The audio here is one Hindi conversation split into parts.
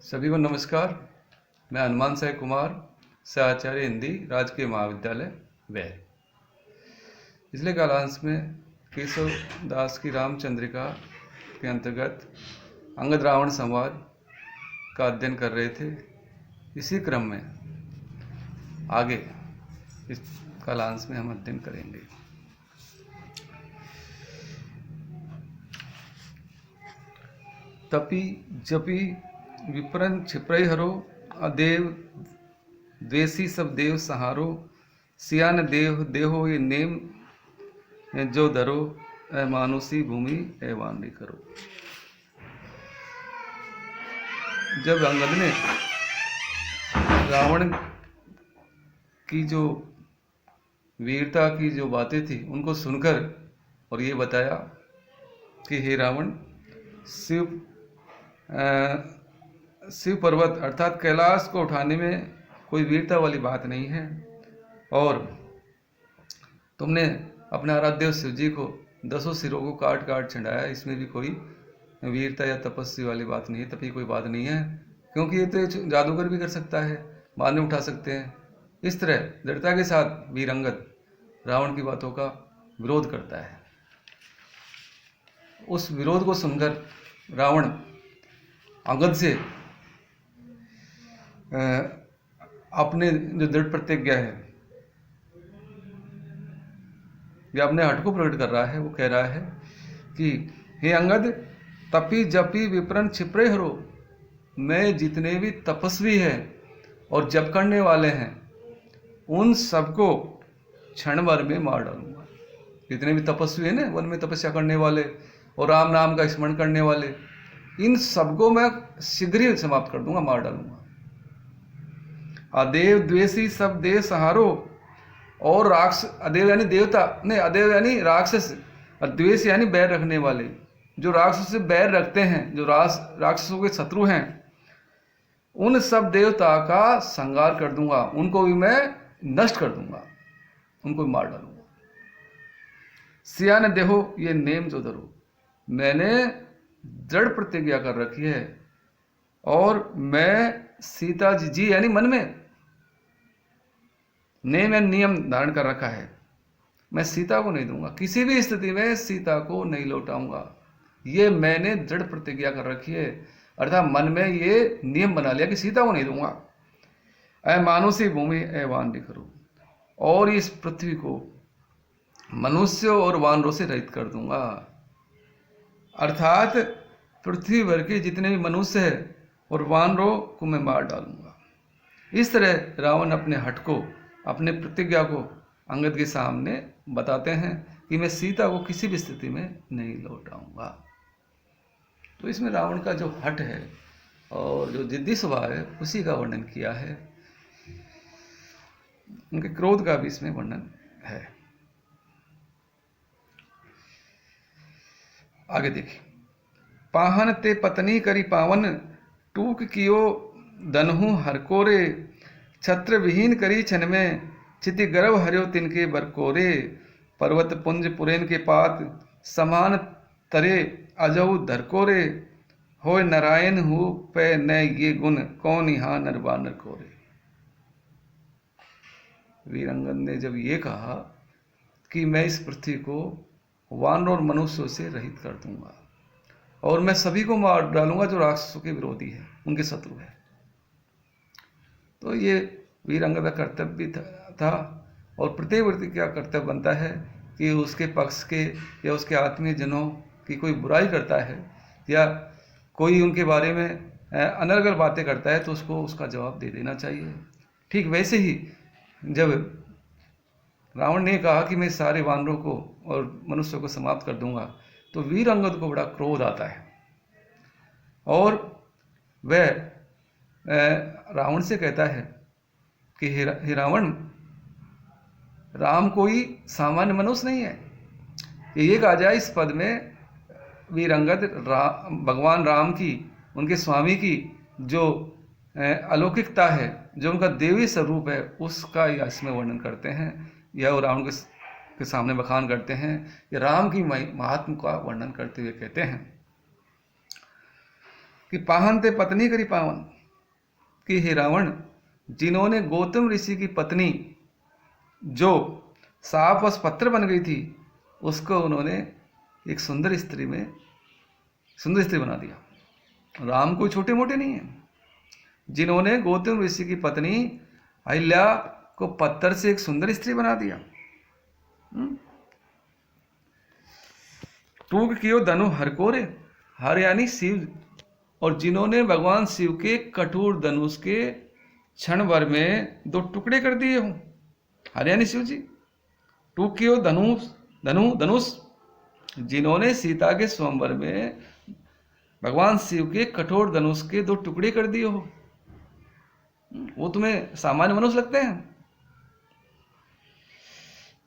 सभी को नमस्कार। मैं हनुमान साय कुमार, सहाचार्य हिंदी, राजकीय महाविद्यालय वैर। पिछले कालांश में केशव दास की रामचंद्रिका के अंतर्गत अंगद रावण संवाद का अध्ययन कर रहे थे। इसी क्रम में आगे इस कालांश में हम अध्ययन करेंगे। तपी जपी विप्रन छिपरई हरो, अदेव द्वेषी सब देव सहारो, सियान देव देहो ये नेम जो धरो, ए मानुसी भूमि ए वाणी करो। जब अंगद ने रावण की जो वीरता की जो बातें थी उनको सुनकर और ये बताया कि हे रावण, शिव पर्वत अर्थात कैलाश को उठाने में कोई वीरता वाली बात नहीं है, और तुमने अपने आराध्य शिव जी को 10 सिरों को काट काट चढ़ाया, इसमें भी कोई वीरता या तपस्वी वाली बात नहीं है, तभी कोई बात नहीं है, क्योंकि ये तो जादूगर भी कर सकता है, बाद में उठा सकते हैं। इस तरह दृढ़ता के साथ वीर अंगद रावण की बातों का विरोध करता है। उस विरोध को सुनकर रावण अंगद से अपने जो दृढ़ प्रतिज्ञा है या अपने हट को प्रकट कर रहा है। वो कह रहा है कि हे अंगद, तपी जपी विप्रन छिपरे हरो, मैं जितने भी तपस्वी हैं और जप करने वाले हैं उन सबको क्षण भर में मार डालूंगा। जितने भी तपस्वी हैं ना, वन में तपस्या करने वाले और राम नाम का स्मरण करने वाले, इन सबको मैं शीघ्र ही समाप्त कर दूंगा, मार डालूंगा। अदेव द्वेषी सब देव सहारो, और अदेव यानी देवता नहीं, अदेव यानी राक्षस, और द्वेष यानी बैर रखने वाले, जो राक्षस से बैर रखते हैं, जो राक्षसों के शत्रु हैं, उन सब देवता का संहार कर दूंगा, उनको भी मैं नष्ट कर दूंगा, उनको भी मार डालूंगा। सियान देहो ये नेम जो धरो, मैंने दृढ़ प्रतिज्ञा कर रखी है, और मैं सीता जी यानी मन में नेम या नियम धारण कर रखा है, मैं सीता को नहीं दूंगा, किसी भी स्थिति में सीता को नहीं लौटाऊंगा, ये मैंने दृढ़ प्रतिज्ञा कर रखी है। अर्थात मन में ये नियम बना लिया कि सीता को नहीं दूंगा। ऐ मानुसी भूमि ए वाणी करो, और इस पृथ्वी को मनुष्यों और वानरों से रहित कर दूंगा। अर्थात पृथ्वी भर के जितने भी मनुष्य है और वानरों को मैं मार डालूंगा। इस तरह रावण अपने हट को, अपने प्रतिज्ञा को अंगद के सामने बताते हैं कि मैं सीता को किसी भी स्थिति में नहीं लौटाऊंगा। तो इसमें रावण का जो हट है और जो जिद्दी स्वभाव है उसी का वर्णन किया है, उनके क्रोध का भी इसमें वर्णन है। आगे देखिए, पाहन ते पत्नी करी पावन, टूक कियो दनहु हरकोरे, छत्र विहीन करी छन में, चिति गर्भ हरियो तिनके बरकोरे, पर्वत पुंज पुरेन के पात, समान तरे अजऊ धरकोरे, होय नारायण हु पे न ये गुण, कौन यहाँ नर बानर कोरे। वीरंगद ने जब ये कहा कि मैं इस पृथ्वी को वानर और मनुष्यों से रहित कर दूंगा, और मैं सभी को मार डालूंगा जो राक्षसों के विरोधी है, उनके शत्रु है, तो ये वीरंगद का कर्तव्य था। और प्रत्येक व्यक्ति का कर्तव्य बनता है कि उसके पक्ष के या उसके आत्मीय जनों की कोई बुराई करता है या कोई उनके बारे में अनर्गल बातें करता है तो उसको उसका जवाब दे देना चाहिए। ठीक वैसे ही जब रावण ने कहा कि मैं सारे वानरों को और मनुष्यों को समाप्त कर दूंगा, तो वीरंगद को बड़ा क्रोध आता है, और वह रावण से कहता है कि हे रावण, राम कोई सामान्य मनुष्य नहीं है। ये कहा जाए इस पद में वीरंगद भगवान राम की, उनके स्वामी की जो अलौकिकता है, जो उनका देवी स्वरूप है, उसका इसमें वर्णन करते हैं, यह रावण के सामने बखान करते हैं। ये राम की महात्म का वर्णन करते हुए कहते हैं कि पाहन ते पत्नी करी पावन, कि हे रावण, जिन्होंने गौतम ऋषि की पत्नी जो साफ व पत्थर बन गई थी, उसको उन्होंने एक सुंदर स्त्री बना दिया। राम कोई छोटे मोटे नहीं है। जिन्होंने गौतम ऋषि की पत्नी अहिल्या को पत्थर से एक सुंदर स्त्री बना दिया। टूक कियो धनु हरकोरे, हर यानी शिव, और जिन्होंने भगवान शिव के कठोर धनुष के क्षण भर में 2 टुकड़े कर दिए हों। हर यानी शिव जी। टूक कियो धनुष, जिन्होंने सीता के स्वयंवर में भगवान शिव के कठोर धनुष के 2 टुकड़े कर दिए हो। वो तुम्हें सामान्य मनुष्य लगते हैं।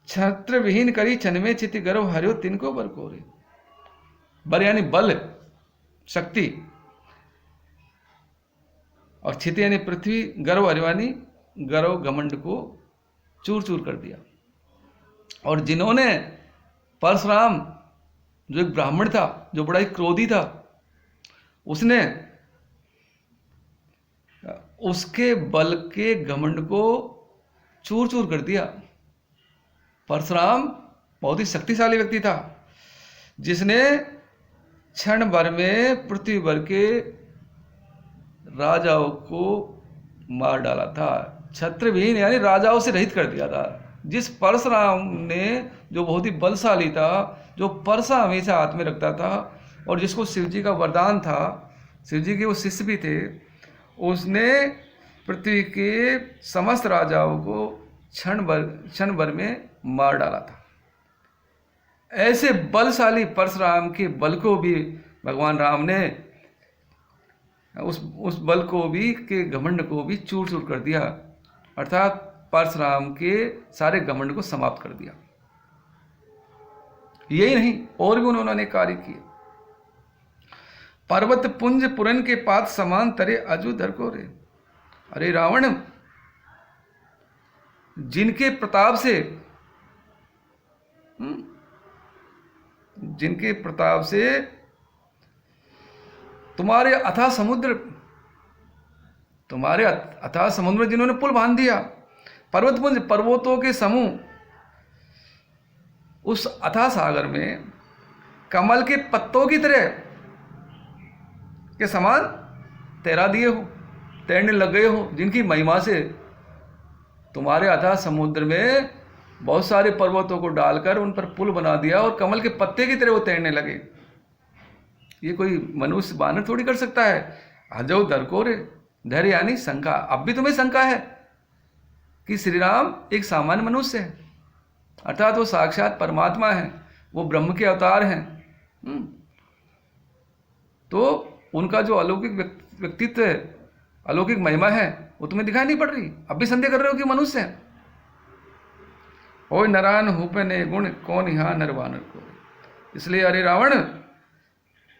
छत्र विहीन करी छन में चिति गर्व हरियो तिनको बर कोरे। बर यानी बल, शक्ति, और छिति यानी पृथ्वी, गर्व हरिवानी गर्व घमंड को चूर चूर कर दिया। और जिन्होंने परशुराम जो एक ब्राह्मण था, जो बड़ा ही क्रोधी था, उसने उसके बल के घमंड को चूर चूर कर दिया। परशुराम बहुत ही शक्तिशाली व्यक्ति था, जिसने क्षण भर में पृथ्वी भर के राजाओं को मार डाला था। छत्रविहीन यानी राजाओं से रहित कर दिया था। जिस परशुराम ने, जो बहुत ही बलशाली था, जो परसा हमेशा हाथ में रखता था, और जिसको शिव जी का वरदान था, शिव जी के वो शिष्य भी थे, उसने पृथ्वी के समस्त राजाओं को क्षण भर में मार डाला था। ऐसे बलशाली परशुराम के बल को भी भगवान राम ने उस बल को भी, के घमंड को भी चूर चूर कर दिया, अर्थात परशुराम के सारे घमंड को समाप्त कर दिया। यही नहीं, और भी उन्होंने कार्य किए। पर्वत पुंज पुरन के पात समान तरे अजू धर को रे। अरे रावण, जिनके प्रताप से तुम्हारे अथाह समुद्र में जिन्होंने पुल बांध दिया, पर्वतपुंज पर्वतों के समूह, उस अथाह सागर में कमल के पत्तों की तरह के समान तैरा दिए हो, तैरने लग गए हो, जिनकी महिमा से तुम्हारे अथाह समुद्र में बहुत सारे पर्वतों को डालकर उन पर पुल बना दिया, और कमल के पत्ते की तरह वो तैरने लगे। ये कोई मनुष्य बानर थोड़ी कर सकता है। अजो धरकोरे, धैर्य यानी शंका। अब भी तुम्हें शंका है कि श्री राम एक सामान्य मनुष्य है, अर्थात वो साक्षात परमात्मा है, वो ब्रह्म के अवतार हैं। तो उनका जो अलौकिक व्यक्तित्व है, अलौकिक महिमा है, वो तुम्हें दिखाई नहीं पड़ रही। अब भी संदेह कर रहे हो कि मनुष्य है। ओ नरान हुपे ने गुण कौन यहाँ नरवानर को। इसलिए अरे रावण,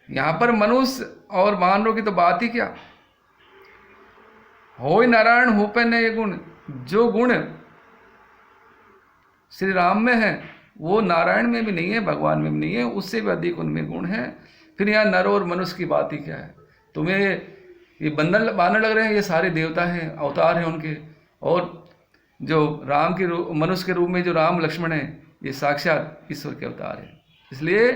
यहां पर मनुष्य और वानरों की तो बात ही क्या। हो नारायण हुपे ने गुण, जो गुण श्री राम में है वो नारायण में भी नहीं है, भगवान में भी नहीं है, उससे भी अधिक उनमें गुण है। फिर यहाँ नर और मनुष्य की बात ही क्या है। तुम्हें ये बानर लग रहे हैं, ये सारे देवता हैं, अवतार हैं उनके, और जो राम के रूप, मनुष्य के रूप में जो राम लक्ष्मण है, ये साक्षात ईश्वर के अवतार हैं। इसलिए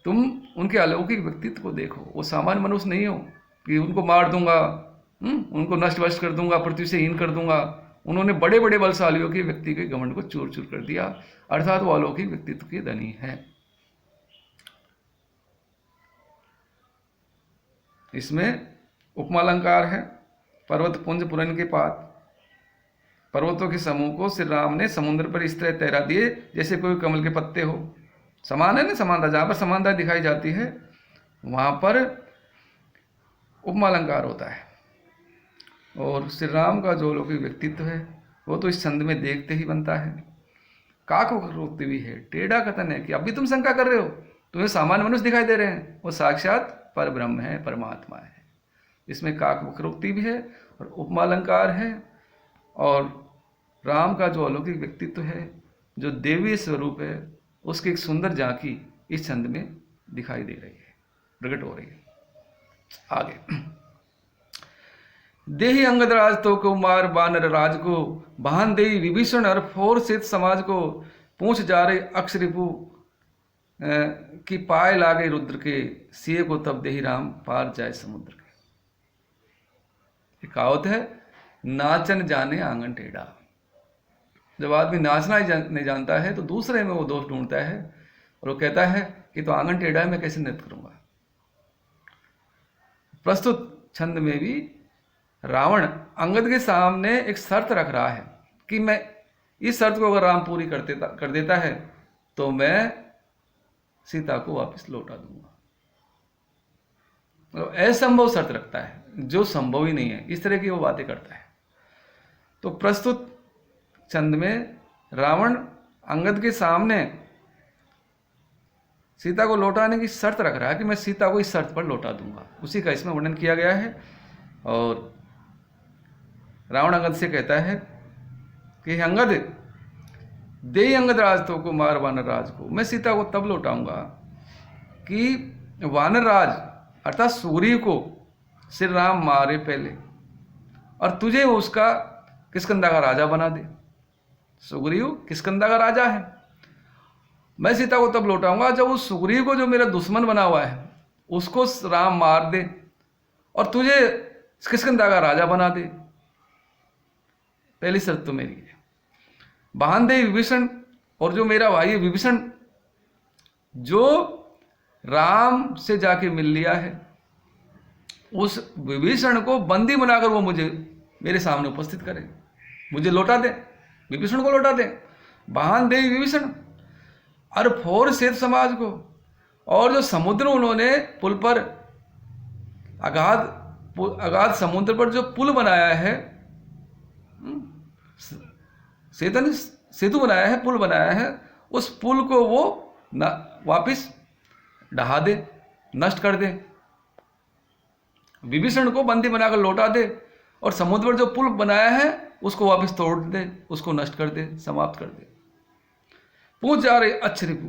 तुम उनके अलौकिक व्यक्तित्व को देखो। वो सामान्य मनुष्य नहीं हो कि उनको मार दूंगा, उनको नष्ट वष्ट कर दूंगा, पृथ्वी से हीन कर दूंगा। उन्होंने बड़े बड़े बलशालियों के व्यक्ति के घमंड को चूर चूर कर दिया, अर्थात वो अलौकिक व्यक्तित्व के धनी है। इसमें उपमालंकार है। पर्वत पुंज पुरन के पात, पर्वतों के समूह को श्री राम ने समुद्र पर इस तरह तैरा दिए जैसे कोई कमल के पत्ते हो। समान है ना, समानता, जहां पर समानता दिखाई जाती है वहां पर उपमालंकार होता है। और श्री राम का जो अलौकिक व्यक्तित्व है वो तो इस छंद में देखते ही बनता है। काकोक्ति भी है, टेढ़ा कथन है कि अभी तुम शंका कर रहे हो, तुम्हें सामान्य मनुष्य दिखाई दे रहे हैं, वो साक्षात पर ब्रह्म है, परमात्मा है। इसमें काकवक्रोक्ति भी है और उपमालंकार है, और राम का जो अलौकिक व्यक्तित्व है, जो देवीय स्वरूप है, उसकी एक सुंदर झांकी इस छंद में दिखाई दे रही है, प्रकट हो रही है। आगे देही अंगद राज तो को मार बानर राज को, बहान देही विभीषण और फोर सित समाज को, पूछ जा रहे अक्षरिपु कि पाए लागे रुद्र के, सिए को तब देही राम पार जाए समुद्र के। कहावत है, नाचन जाने आंगन टेढ़ा। जब आदमी नाचना ही नहीं जानता है तो दूसरे में वो दोष ढूंढता है और वो कहता है कि तो आंगन टेढ़ा है, मैं कैसे नृत्य करूंगा। प्रस्तुत छंद में भी रावण अंगद के सामने एक शर्त रख रहा है कि मैं इस शर्त को अगर राम पूरी कर देता है तो मैं सीता को वापस लौटा दूंगा। तो असंभव शर्त रखता है, जो संभव ही नहीं है, इस तरह की वो बातें करता है। तो प्रस्तुत छंद में रावण अंगद के सामने सीता को लौटाने की शर्त रख रहा है कि मैं सीता को इस शर्त पर लौटा दूंगा। उसी का इसमें वर्णन किया गया है। और रावण अंगद से कहता है कि अंगद, दे अंगद राज तो को मार वानर राज को, मैं सीता को तब लौटाऊंगा कि वानर राज अर्थात सूर्य को श्री राम मारे पहले और तुझे उसका किष्किंधा का राजा बना दे। सुग्रीव किष्किंधा का राजा है, मैं सीता को तब लौटाऊंगा जब उस सुग्रीव को, जो मेरा दुश्मन बना हुआ है, उसको राम मार दे और तुझे किष्किंधा का राजा बना दे। पहली शर्त तो मेरी है। बहानदेव विभीषण, और जो मेरा भाई है विभीषण, जो राम से जाके मिल लिया है, उस विभीषण को बंदी बनाकर वो मुझे मेरे सामने उपस्थित करे, मुझे लौटा दे, विभीषण को लौटा दे। बहानदेव विभीषण और फोर सेत समाज को, और जो समुद्र उन्होंने पुल पर अगाध समुद्र पर जो पुल बनाया है, सेतु बनाया है, पुल बनाया है, उस पुल को वो वापिस ढहा दे, नष्ट कर दे, विभीषण को बंदी बनाकर लौटा दे और समुद्र पर जो पुल बनाया है उसको वापस तोड़ दे, उसको नष्ट कर दे, समाप्त कर दे। पूछ जा रहे अक्षरिपु,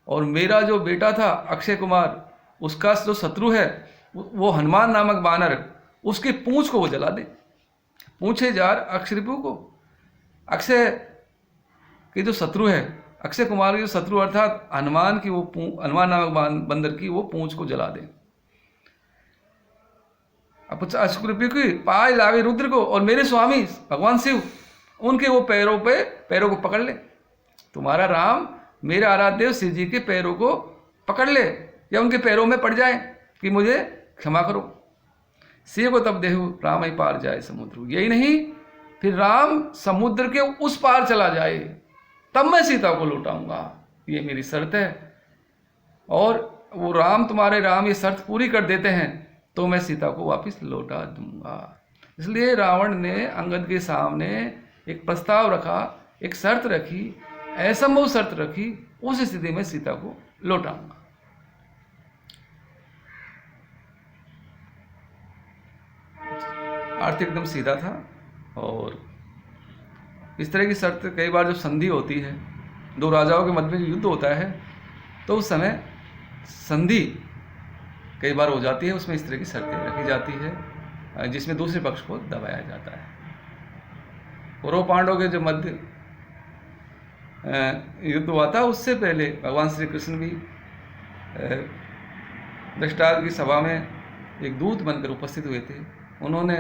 और मेरा जो बेटा था अक्षय कुमार, उसका जो शत्रु है वो हनुमान नामक बानर, उसकी पूंछ को वो जला दे। पूछे जा अक्षरिपु को, अक्षय की जो शत्रु है, अक्षय कुमार की जो शत्रु अर्थात हनुमान की, वो हनुमान नामक बंदर की वो पूंछ को जला दे। अब अक्षरिपु की पाए लागे रुद्र को, और मेरे स्वामी भगवान शिव उनके वो पैरों को पकड़ ले। तुम्हारा राम मेरे आराध्य शिव जी के पैरों को पकड़ ले या उनके पैरों में पड़ जाए कि मुझे क्षमा करो। शिव को तब देहु राम ही पार जाए समुद्र। यही नहीं, फिर राम समुद्र के उस पार चला जाए, तब मैं सीता को लौटाऊंगा, ये मेरी शर्त है। और वो राम, तुम्हारे राम ये शर्त पूरी कर देते हैं तो मैं सीता को वापस लौटा दूंगा। इसलिए रावण ने अंगद के सामने एक प्रस्ताव रखा, एक शर्त रखी, असंभव शर्त रखी, उस स्थिति में सीता को लौटाऊंगा। अर्थ एकदम सीधा था। और इस तरह की शर्त कई बार जब संधि होती है, दो राजाओं के मध्य में युद्ध होता है, तो उस समय संधि कई बार हो जाती है, उसमें इस तरह की शर्तें रखी जाती है जिसमें दूसरे पक्ष को दबाया जाता है। कौरव पांडवों के जो मध्य युद्ध हुआ था, उससे पहले भगवान श्री कृष्ण भी दृष्टांत की सभा में एक दूत बनकर उपस्थित हुए थे। उन्होंने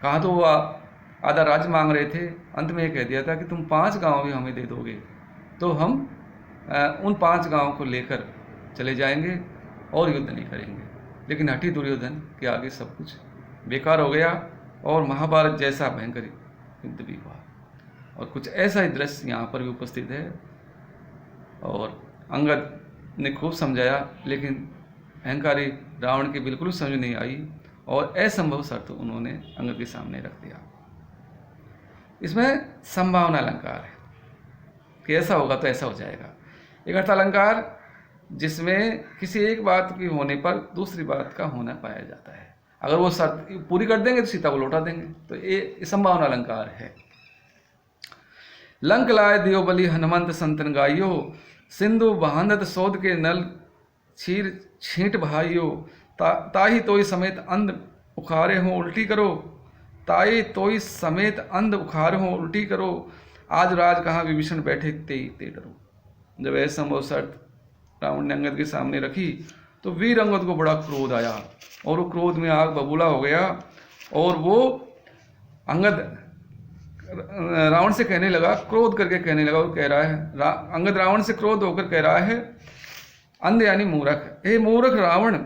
कहा तो वो आधा राज्य मांग रहे थे, अंत में ये कह दिया था कि तुम 5 गांव भी हमें दे दोगे तो हम उन 5 गांव को लेकर चले जाएंगे और युद्ध नहीं करेंगे। लेकिन हठी दुर्योधन के आगे सब कुछ बेकार हो गया और महाभारत जैसा भयंकर युद्ध भी हुआ। और कुछ ऐसा ही दृश्य यहाँ पर भी उपस्थित है। और अंगद ने खूब समझाया, लेकिन अहंकारी रावण की बिल्कुल समझ नहीं आई और असंभव शर्त उन्होंने अंगद के सामने रख दिया। इसमें संभावना अलंकार है कि ऐसा होगा तो ऐसा हो जाएगा। एक अर्थ अलंकार जिसमें किसी एक बात की होने पर दूसरी बात का होना पाया जाता है। अगर वो शर्त पूरी कर देंगे तो सीता को लौटा देंगे, तो ये संभावना अलंकार है। लंक लाए दियो बलि हनुमंत संतन गाइयो, सिंधु बहानत सौद के नल छीर छींट भाइयो, ताही तोई समेत अंध उखारे हो उल्टी करो, ताई तोई समेत अंध उखार हो उल्टी करो, आज राज कहाँ विभीषण बैठे ते ते डरो। जब ऐसा संभव शर्त रावण ने अंगद के सामने रखी तो वीर अंगद को बड़ा क्रोध आया और वो क्रोध में आग बबूला हो गया और वो अंगद रावण से कहने लगा, क्रोध करके कहने लगा, वो कह रहा है अंगद रावण से क्रोध होकर कह रहा है, अंध यानी मूर्ख, हे मूर्ख रावण,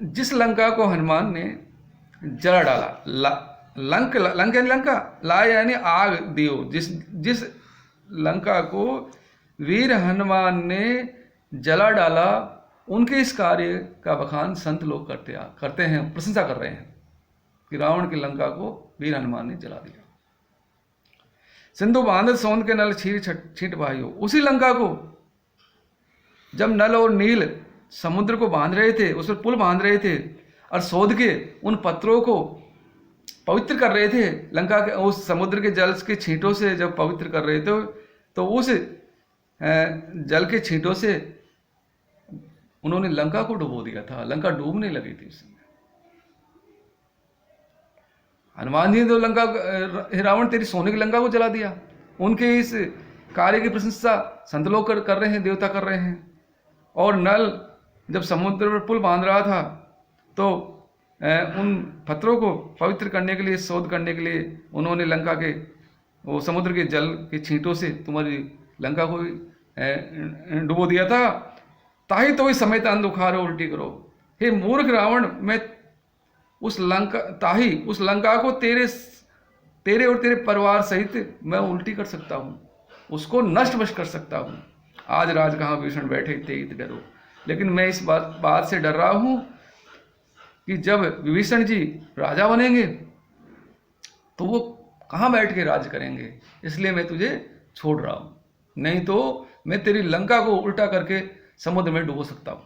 जिस लंका को हनुमान ने जला डाला, लंक यानी लंका, ला यानी आग दियो, जिस लंका को वीर हनुमान ने जला डाला, उनके इस कार्य का बखान संत लोग करते हैं, प्रशंसा कर रहे हैं कि रावण की लंका को वीर हनुमान ने जला दिया। सिंधु बांध सौंद के नल छीर छीट भाइयो, उसी लंका को जब नल और नील समुद्र को बांध रहे थे, उस पर पुल बांध रहे थे और सोध के उन पत्रों को पवित्र कर रहे थे, लंका के उस समुद्र के जल के छींटों से जब पवित्र कर रहे थे, तो उस जल के छींटों से उन्होंने लंका को डुबो दिया था। लंका डूबने लगी थी उस समय। हनुमान जी ने तो लंका, रावण तेरी सोने की लंका को जला दिया। उनके इस कार्य की प्रशंसा संत लोग कर रहे हैं, देवता कर रहे हैं। और नल जब समुद्र पर पुल बांध रहा था तो उन पत्थरों को पवित्र करने के लिए, शोध करने के लिए उन्होंने लंका के वो समुद्र के जल के छींटों से तुम्हारी लंका को डुबो दिया था। ताही तो समेत अंध उखारो उल्टी करो, हे मूर्ख रावण, मैं उस लंका को तेरे और तेरे परिवार सहित मैं उल्टी कर सकता हूँ, उसको नष्ट वश कर सकता हूँ। आज राज कहाँ विभीषण बैठे ते डरो। लेकिन मैं इस बात से डर रहा हूँ कि जब विभीषण जी राजा बनेंगे तो वो कहाँ बैठ के राज करेंगे, इसलिए मैं तुझे छोड़ रहा हूँ, नहीं तो मैं तेरी लंका को उल्टा करके समुद्र में डुबो सकता हूँ।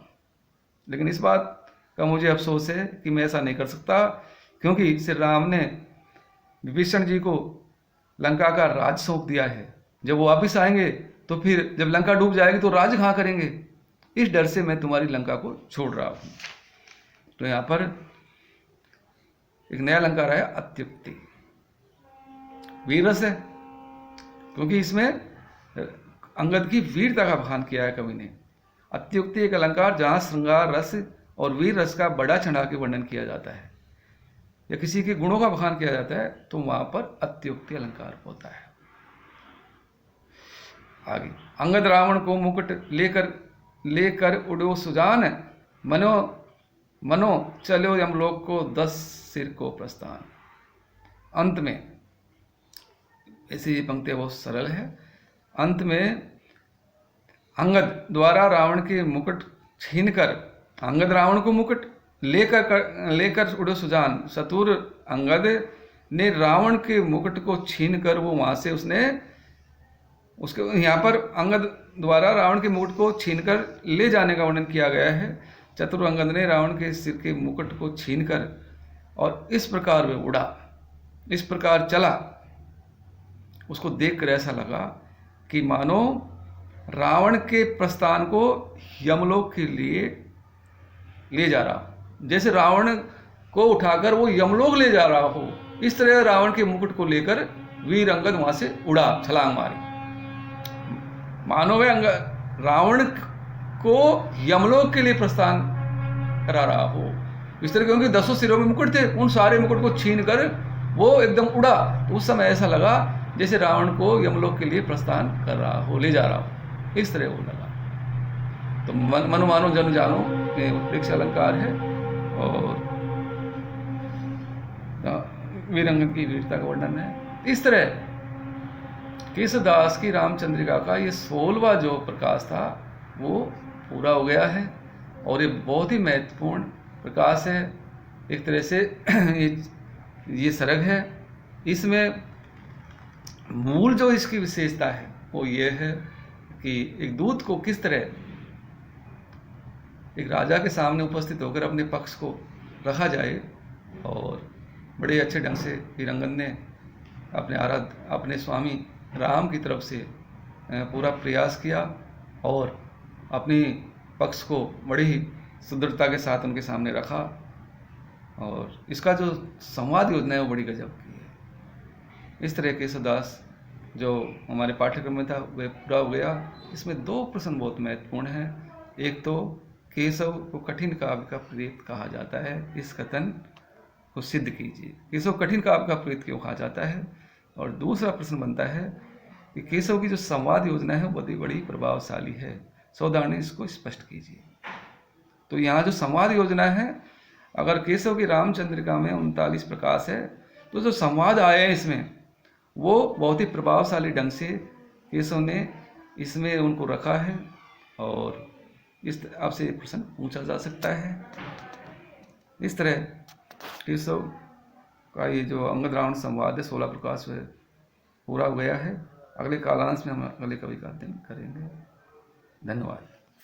लेकिन इस बात का मुझे अफसोस है कि मैं ऐसा नहीं कर सकता, क्योंकि श्री राम ने विभीषण जी को लंका का राज सौंप दिया है। जब वो वापिस आएंगे तो फिर जब लंका डूब जाएगी तो राज कहाँ करेंगे, इस डर से मैं तुम्हारी लंका को छोड़ रहा हूँ। तो यहाँ पर एक नया अलंकार आया, अत्युक्ति। वीररस है, क्योंकि इसमें अंगद की वीरता का बखान किया है कवि ने। अत्युक्ति एक अलंकार जहाँ श्रृंगार रस और वीर रस का बड़ा चढ़ा के वर्णन किया जाता है या किसी के गुणों का बखान किया जाता है तो वहां पर अत्युक्ति अलंकार होता है। आगे, अंगद रावण को मुकुट लेकर उड़ो सुजान, मनो चलो यमलोक को 10 सिर को प्रस्थान। अंत में ऐसी पंक्ति बहुत सरल है। अंत में अंगद द्वारा रावण के मुकुट छीनकर, अंगद रावण को मुकुट लेकर उड़ो सुजान, शतुर अंगद ने रावण के मुकुट को छीनकर वो वहां से उसके यहाँ पर अंगद द्वारा रावण के मुकुट को छीनकर ले जाने का वर्णन किया गया है। चतुर अंगद ने रावण के सिर के मुकुट को छीनकर और इस प्रकार वे उड़ा, इस प्रकार चला। उसको देखकर ऐसा लगा कि मानो रावण के प्रस्थान को यमलोक के लिए ले जा रहा, जैसे रावण को उठाकर वो यमलोक ले जा रहा हो, इस तरह रावण के मुकुट को लेकर वीर अंगद वहां से उड़ा, छलांग मारी। मानो वे रावण को यमलोक के लिए प्रस्थान करा रहा हो इस तरह, क्योंकि 10 सिरों में मुकुट थे, उन सारे मुकुट को छीन कर वो एकदम उड़ा। तो उस समय ऐसा लगा जैसे रावण को यमलोक के लिए प्रस्थान कर रहा हो, ले जा रहा हो, इस तरह वो लगा। तो मनो मानो जन जानो उत्प्रेक्ष अलंकार है और वीरंगद की वीरता का वर्णन है। इस तरह केशवदास की रामचंद्रिका का ये 16वां जो प्रकाश था वो पूरा हो गया है और ये बहुत ही महत्वपूर्ण प्रकाश है। एक तरह से ये सरग है। इसमें मूल जो इसकी विशेषता है वो ये है कि एक दूत को किस तरह एक राजा के सामने उपस्थित होकर अपने पक्ष को रखा जाए, और बड़े अच्छे ढंग से वीरंगद ने अपने स्वामी राम की तरफ से पूरा प्रयास किया और अपनी पक्ष को बड़ी ही सुदृढ़ता के साथ उनके सामने रखा। और इसका जो संवाद योजना है वो बड़ी गजब की है। इस तरह केशवदास जो हमारे पाठ्यक्रम में था वह पूरा हो गया। इसमें 2 प्रश्न बहुत महत्वपूर्ण हैं। एक तो केशव को कठिन काव्य का प्रेत कहा जाता है, इस कथन को सिद्ध कीजिए। केशव कठिन काव्य का प्रेत क्यों कहा जाता है? और दूसरा प्रश्न बनता है कि केशव की जो संवाद योजना है वो बड़ी प्रभावशाली है, सौदानी इसको स्पष्ट कीजिए। तो यहाँ जो संवाद योजना है, अगर केशव की रामचंद्रिका में 39 प्रकाश है, तो जो संवाद आए हैं इसमें वो बहुत ही प्रभावशाली ढंग से केशव ने इसमें उनको रखा है। और इस आपसे प्रश्न पूछा जा सकता है। इस तरह केशव का ये जो अंगद संवाद है 16 प्रकाश वह पूरा हो गया है। अगले कालांश में हम अगले कवि का अध्ययन करेंगे। धन्यवाद।